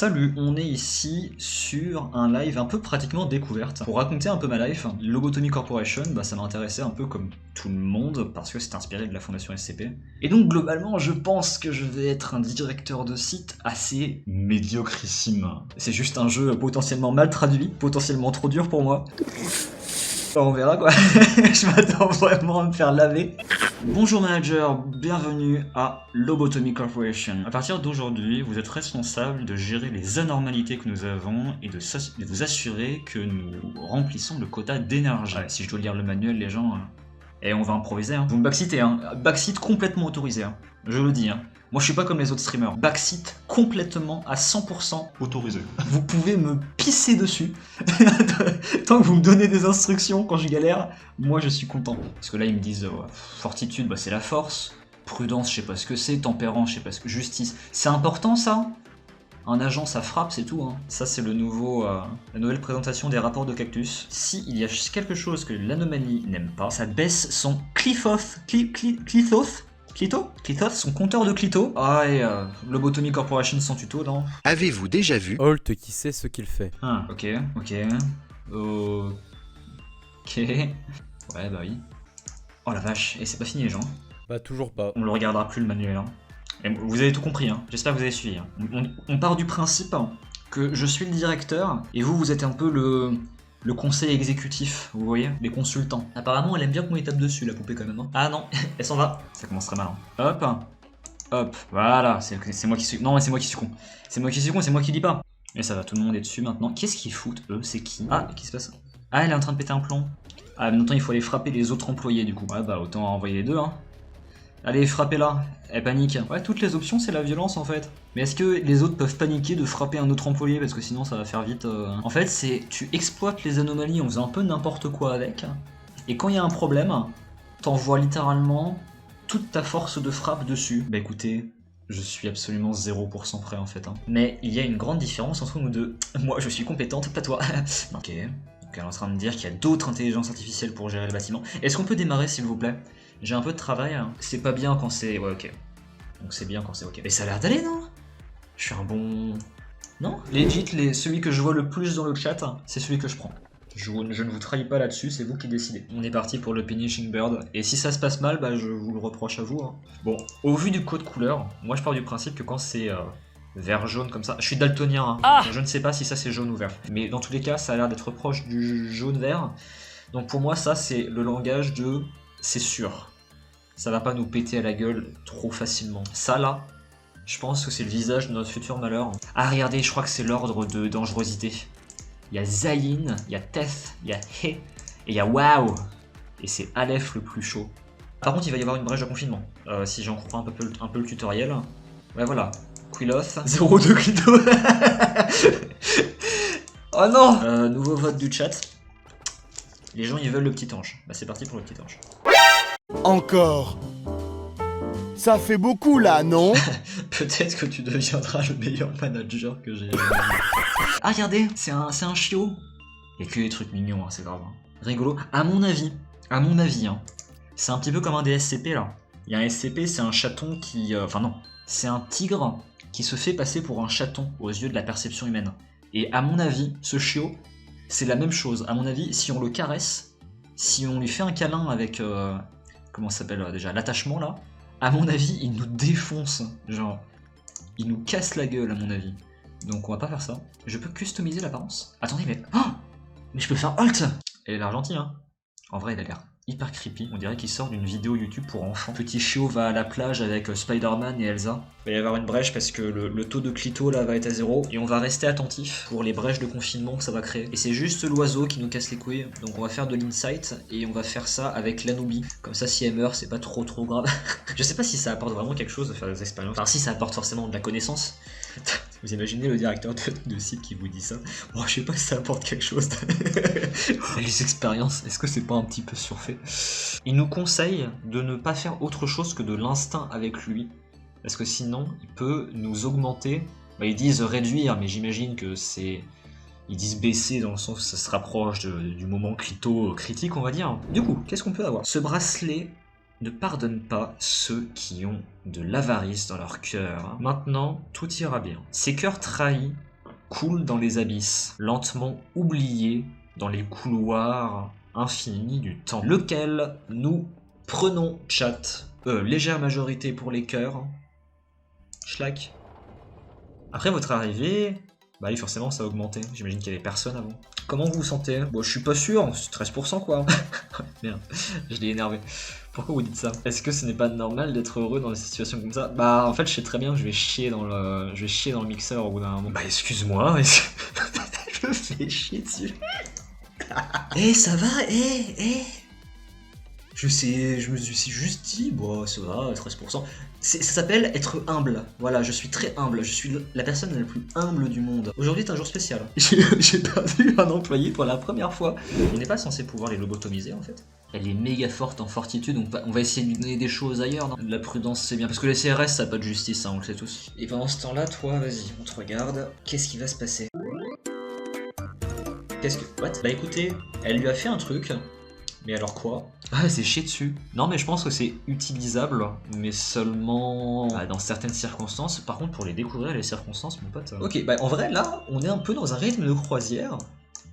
Salut, on est ici sur un live un peu pratiquement découverte. Pour raconter un peu ma life, Lobotomy Corporation, ça m'a intéressé un peu comme tout le monde parce que c'est inspiré de la fondation SCP. Et donc globalement, je pense que je vais être un directeur de site assez médiocrissime. C'est juste un jeu potentiellement mal traduit, potentiellement trop dur pour moi. On verra quoi, je m'attends vraiment à me faire laver. Bonjour manager, bienvenue à Lobotomy Corporation. À partir d'aujourd'hui, vous êtes responsable de gérer les anormalités que nous avons et de vous assurer que nous remplissons le quota d'énergie. Ouais, si je dois lire le manuel, les gens... Et on va improviser, hein. Vous me backseatez, hein. Backseat complètement autorisé, hein. Je le dis, hein. Moi je suis pas comme les autres streamers. Backseat complètement à 100% autorisé. Vous pouvez me pisser dessus. Tant que vous me donnez des instructions quand je galère, moi je suis content. Parce que là ils me disent fortitude, c'est la force. Prudence, je sais pas ce que c'est. Tempérance, je sais pas ce que... Justice. C'est important ça? Un agent, ça frappe, c'est tout. Hein. Ça, c'est le nouveau, la nouvelle présentation des rapports de Cactus. Si il y a quelque chose que l'anomalie n'aime pas, ça baisse son Clithos, son compteur de Clito. Ah, et Lobotomy Corporation sans tuto, non? Avez-vous déjà vu Holt qui sait ce qu'il fait. Ah, ok. Ouais, bah oui. Oh la vache, et c'est pas fini les gens. Bah toujours pas. On le regardera plus le manuel, hein. Et vous avez tout compris, hein. J'espère que vous avez suivi. Hein. On part du principe que je suis le directeur et vous êtes un peu le conseil exécutif, vous voyez, les consultants. Apparemment, elle aime bien qu'on lui tape dessus, la poupée quand même. Hein. Ah non, elle s'en va. Ça commence très mal. Hein. Hop, voilà, c'est moi qui suis... Non, c'est moi qui suis con. C'est moi qui suis con, c'est moi qui lis pas. Et ça va, tout le monde est dessus maintenant. Qu'est-ce qu'ils foutent, eux? C'est qui? Ah, qu'est-ce qui se passe? Ah, elle est en train de péter un plomb. Ah, mais maintenant, il faut aller frapper les autres employés, du coup. Ouais, bah, autant envoyer les deux, hein. Allez, frappez-la, elle panique. Ouais, toutes les options, c'est la violence en fait. Mais est-ce que les autres peuvent paniquer de frapper un autre employé? Parce que sinon, ça va faire vite... En fait, c'est... Tu exploites les anomalies en faisant un peu n'importe quoi avec. Et quand il y a un problème, t'envoies littéralement toute ta force de frappe dessus. Bah écoutez, je suis absolument 0% prêt en fait. Hein. Mais il y a une grande différence entre nous deux. Moi, je suis compétente, pas toi. Ok. Donc elle est en train de me dire qu'il y a d'autres intelligences artificielles pour gérer le bâtiment. Est-ce qu'on peut démarrer s'il vous plaît? J'ai un peu de travail, hein. C'est pas bien quand c'est... Ouais, ok. Donc c'est bien quand c'est ok. Mais ça a l'air d'aller, non? Je suis un bon... Non? Legit, celui que je vois le plus dans le chat, c'est celui que je prends. Je ne vous trahis pas là-dessus, c'est vous qui décidez. On est parti pour le Finishing Bird. Et si ça se passe mal, je vous le reproche à vous. Hein. Bon, au vu du code couleur, moi je pars du principe que quand c'est vert-jaune comme ça... Je suis daltonien, hein. Ah, je ne sais pas si ça c'est jaune ou vert. Mais dans tous les cas, ça a l'air d'être proche du jaune-vert. Donc pour moi, ça c'est le langage de... C'est sûr. Ça va pas nous péter à la gueule trop facilement. Ça là, je pense que c'est le visage de notre futur malheur. Ah regardez, je crois que c'est l'ordre de dangerosité. Il y a Zayin, il y a Teth, il y a He, et il y a Wow. Et c'est Aleph le plus chaud. Par contre, il va y avoir une brèche de confinement. Si j'en comprends un peu le tutoriel. Ouais voilà. Quiloth, 0,2 Clito. Oh non. Nouveau vote du chat. Les gens ils veulent le petit ange. Bah c'est parti pour le petit ange. Encore. Ça fait beaucoup là, non? Peut-être que tu deviendras le meilleur manager que j'ai. Ah regardez, c'est un chiot. Il y a que des trucs mignons, hein, c'est grave. Hein. Rigolo. À mon avis, hein, c'est un petit peu comme un des SCP là. Il y a un SCP, c'est un chaton qui... Enfin non, c'est un tigre qui se fait passer pour un chaton aux yeux de la perception humaine. Et à mon avis, ce chiot, c'est la même chose. À mon avis, si on le caresse, si on lui fait un câlin avec... comment ça s'appelle déjà? L'attachement là. À mon avis, il nous défonce. Genre, il nous casse la gueule à mon avis. Donc on va pas faire ça. Je peux customiser l'apparence. Attendez, mais... Oh, mais je peux faire Alt. Elle a l'air gentille, hein. En vrai, elle a l'air hyper creepy. On dirait qu'il sort d'une vidéo YouTube pour enfants. Petit chiot va à la plage avec Spider-Man et Elsa. Il va y avoir une brèche parce que le taux de clito là va être à 0. Et on va rester attentif pour les brèches de confinement que ça va créer. Et c'est juste l'oiseau qui nous casse les couilles. Donc on va faire de l'insight et on va faire ça avec l'Anobi. Comme ça, si elle meurt, c'est pas trop grave. Je sais pas si ça apporte vraiment quelque chose de faire des expériences. Enfin, si ça apporte forcément de la connaissance. Vous imaginez le directeur de site qui vous dit ça? Bon, je sais pas si ça apporte quelque chose. Les expériences, est-ce que c'est pas un petit peu surfait? Il nous conseille de ne pas faire autre chose que de l'instinct avec lui. Parce que sinon, il peut nous augmenter. Bah, ils disent réduire, mais j'imagine que c'est... Ils disent baisser dans le sens où ça se rapproche du moment clito critique, on va dire. Du coup, qu'est-ce qu'on peut avoir? Ce bracelet ne pardonne pas ceux qui ont de l'avarice dans leur cœur. Maintenant, tout ira bien. Ces cœurs trahis coule dans les abysses, lentement oublié dans les couloirs infinis du temps, lequel nous prenons chat. Légère majorité pour les cœurs. Schlack. Après votre arrivée, bah oui, forcément ça a augmenté. J'imagine qu'il y avait personne avant. Comment vous vous sentez? Bon, je suis pas sûr, c'est 13% quoi. Merde, je l'ai énervé. Pourquoi vous dites ça? Est-ce que ce n'est pas normal d'être heureux dans des situations comme ça? Bah en fait je sais très bien que je vais chier dans le mixeur au bout d'un moment. Bah excuse-moi, mais je me fais chier dessus. Eh ça va, je me suis juste dit, bon ça va, 13%. Ça s'appelle être humble. Voilà, je suis très humble. Je suis la personne la plus humble du monde. Aujourd'hui est un jour spécial. J'ai perdu un employé pour la première fois. On n'est pas censé pouvoir les lobotomiser en fait. Elle est méga forte en fortitude, donc on va essayer de lui donner des choses ailleurs, non? De la prudence c'est bien, parce que les CRS ça n'a pas de justice, hein, on le sait tous. Et pendant ce temps-là, toi, vas-y, on te regarde. Qu'est-ce qui va se passer? What? Bah écoutez, elle lui a fait un truc. Mais alors quoi? Ah, c'est chier dessus. Non, mais je pense que c'est utilisable, mais seulement dans certaines circonstances. Par contre, pour les découvrir, les circonstances, mon pote... Ok, bah en vrai, là, on est un peu dans un rythme de croisière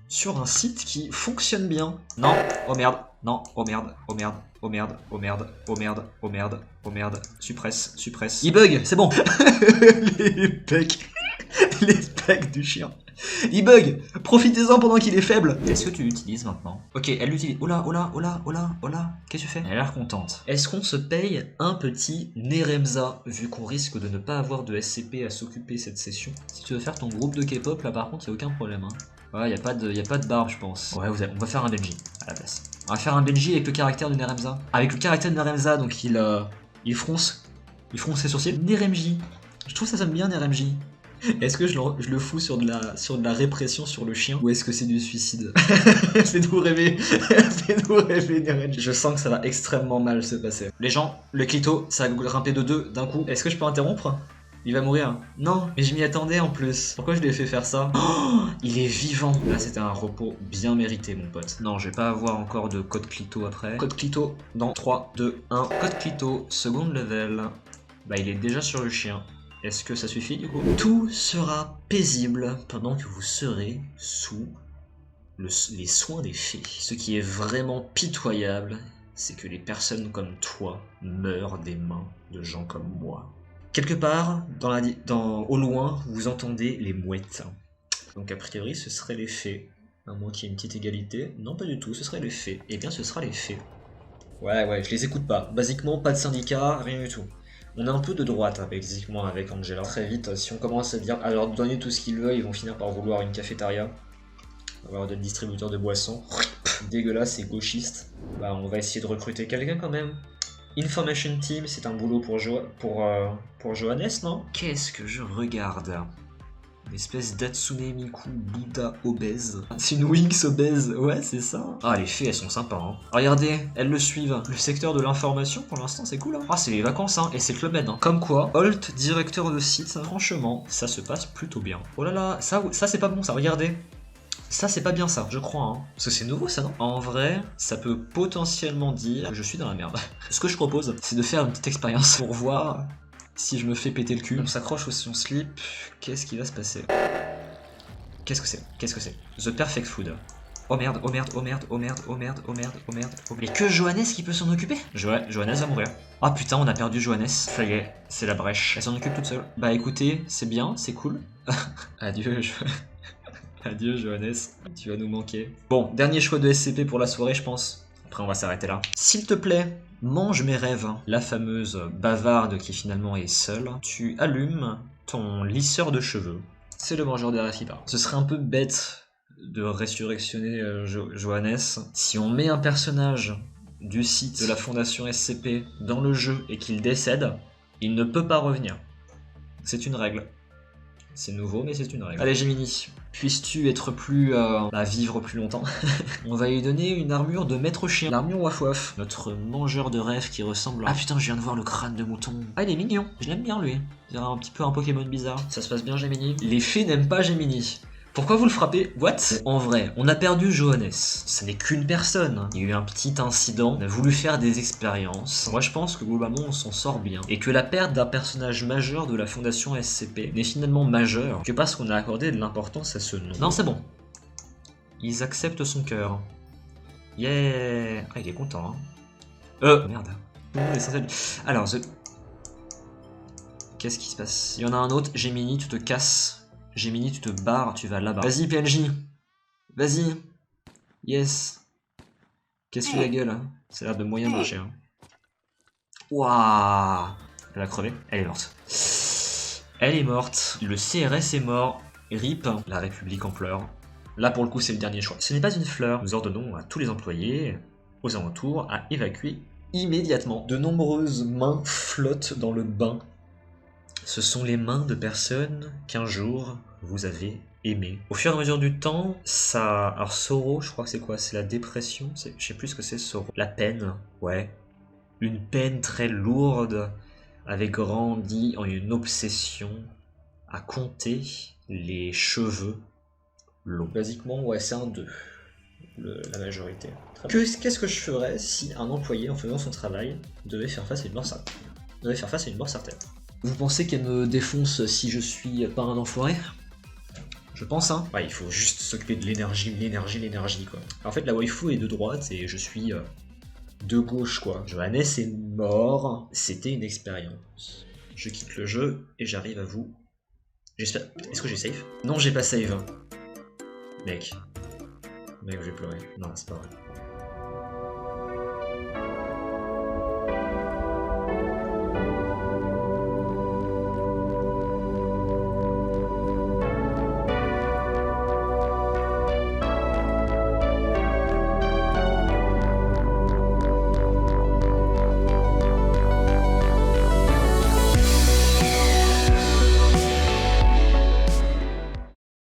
sur un site qui fonctionne bien. Non, oh merde, non, oh merde, oh merde, oh merde, oh merde, oh merde, oh merde, oh merde, suppresse. Il bug, c'est bon. Les pecs du chien. Il bug, profitez-en pendant qu'il est faible. Est-ce que tu l'utilises maintenant? Ok, elle l'utilise. Oh là, qu'est-ce que tu fais? Elle a l'air contente. Est-ce qu'on se paye un petit Neremza, vu qu'on risque de ne pas avoir de SCP à s'occuper cette session? Si tu veux faire ton groupe de K-pop, là par contre, y a aucun problème. Hein. Ouais, y a pas de barbe, je pense. Ouais, on va faire un Benji à la place. On va faire un Benji avec le caractère de Neremza. Avec le caractère de Neremza, donc il fronce ses sourcils. Neremji. Je trouve ça sonne bien, Neremji. Est-ce que je le fous sur de la répression sur le chien ou est-ce que c'est du suicide? Fais-nous rêver, Neremji. Je sens que ça va extrêmement mal se passer. Les gens, le clito, ça a grimpé de 2 d'un coup. Est-ce que je peux interrompre? Il va mourir. Non, mais je m'y attendais en plus. Pourquoi je lui ai fait faire ça? Oh, il est vivant. Là, c'était un repos bien mérité, mon pote. Non, je vais pas avoir encore de code clito après. Code clito dans 3, 2, 1. Code clito, second level. Bah, il est déjà sur le chien. Est-ce que ça suffit du coup? Tout sera paisible pendant que vous serez sous les soins des fées. Ce qui est vraiment pitoyable, c'est que les personnes comme toi meurent des mains de gens comme moi. Quelque part, au loin, vous entendez les mouettes. Donc a priori, ce serait les fées. À moins qu'il y ait une petite égalité. Non, pas du tout, ce serait les fées. Eh bien, ce sera les fées. Ouais, je les écoute pas. Basiquement, pas de syndicat, rien du tout. On a un peu de droite avec Angela. Très vite, si on commence à dire, alors donner tout ce qu'ils veulent, ils vont finir par vouloir une cafétéria. Avoir des distributeurs de boissons. Dégueulasse et gauchiste. Bah, on va essayer de recruter quelqu'un quand même. Information Team, c'est un boulot pour Johannes, non? Qu'est-ce que je regarde? Une espèce d'Atsune Miku Bouddha obèse. C'est une Winx obèse, ouais c'est ça. Ah les fées elles sont sympas hein. Regardez, elles le suivent. Le secteur de l'information pour l'instant c'est cool hein. Ah c'est les vacances hein, et c'est Club Med hein. Comme quoi, Holt, directeur de site, franchement, ça se passe plutôt bien. Oh là là, ça c'est pas bon ça, regardez. Ça c'est pas bien ça, je crois hein. Parce que c'est nouveau ça non? En vrai, ça peut potentiellement dire que je suis dans la merde. Ce que je propose, c'est de faire une petite expérience pour voir si je me fais péter le cul. On s'accroche au son slip, qu'est-ce qui va se passer? Qu'est-ce que c'est? The Perfect Food. Oh merde. Mais que Johannes qui peut s'en occuper? Johannes va mourir. Ah putain, on a perdu Johannes. Ça y est, c'est la brèche. Elle s'en occupe toute seule. Bah écoutez, c'est bien, c'est cool. Adieu, Adieu Johannes, tu vas nous manquer. Bon, dernier choix de SCP pour la soirée, je pense. Après, on va s'arrêter là. S'il te plaît, mange mes rêves. La fameuse bavarde qui finalement est seule. Tu allumes ton lisseur de cheveux. C'est le mangeur des rêves qui part. Ce serait un peu bête de résurrectionner Johannes. Si on met un personnage du site de la fondation SCP dans le jeu et qu'il décède, il ne peut pas revenir. C'est une règle. C'est nouveau, mais c'est une règle. Allez Gemini, puisses-tu être vivre plus longtemps? On va lui donner une armure de maître chien. L'armure Waf Waf. Notre mangeur de rêve qui ressemble à... Ah putain, je viens de voir le crâne de mouton. Ah, il est mignon. Je l'aime bien, lui. Il dirait un petit peu un Pokémon bizarre. Ça se passe bien, Gemini? Les fées n'aiment pas Gemini. Pourquoi vous le frappez? What? En vrai, on a perdu Johannes. Ça n'est qu'une personne. Il y a eu un petit incident, on a voulu faire des expériences. Moi je pense que globalement on s'en sort bien. Et que la perte d'un personnage majeur de la fondation SCP n'est finalement majeure que parce qu'on a accordé de l'importance à ce nom. Non, c'est bon. Ils acceptent son cœur. Yeah. Ah, il est content, hein. Merde. Tout le monde est censé... Alors, qu'est-ce qui se passe? Il y en a un autre. Gemini, tu te casses. Gemini, tu te barres, tu vas là-bas. Vas-y, PNJ. Vas-y. Yes. Casse-lui la gueule. Hein. Ça a l'air de moyen marcher. Hein. Waouh. Elle a crevé. Elle est morte. Elle est morte. Le CRS est mort. RIP. La République en pleurs. Là, pour le coup, c'est le dernier choix. Ce n'est pas une fleur. Nous ordonnons à tous les employés aux alentours à évacuer immédiatement. De nombreuses mains flottent dans le bain. Ce sont les mains de personnes qu'un jour vous avez aimées. Au fur et à mesure du temps, ça... Alors sorrow, je crois que c'est quoi? C'est la dépression? Je sais plus ce que c'est sorrow. La peine, ouais. Une peine très lourde avait grandi en une obsession à compter les cheveux longs. Basiquement, ouais, c'est un 2. La majorité. Qu'est-ce que je ferais si un employé, en faisant son travail, devait faire face à une mort certaine? Vous pensez qu'elle me défonce si je suis pas un enfoiré? Je pense, hein. Ouais, il faut juste s'occuper de l'énergie, quoi. En fait, la waifu est de droite et je suis de gauche, quoi. Johannes est mort, c'était une expérience. Je quitte le jeu et j'arrive à vous. J'espère... Est-ce que j'ai save? Non, j'ai pas save. Mec, je vais pleurer. Non, c'est pas vrai.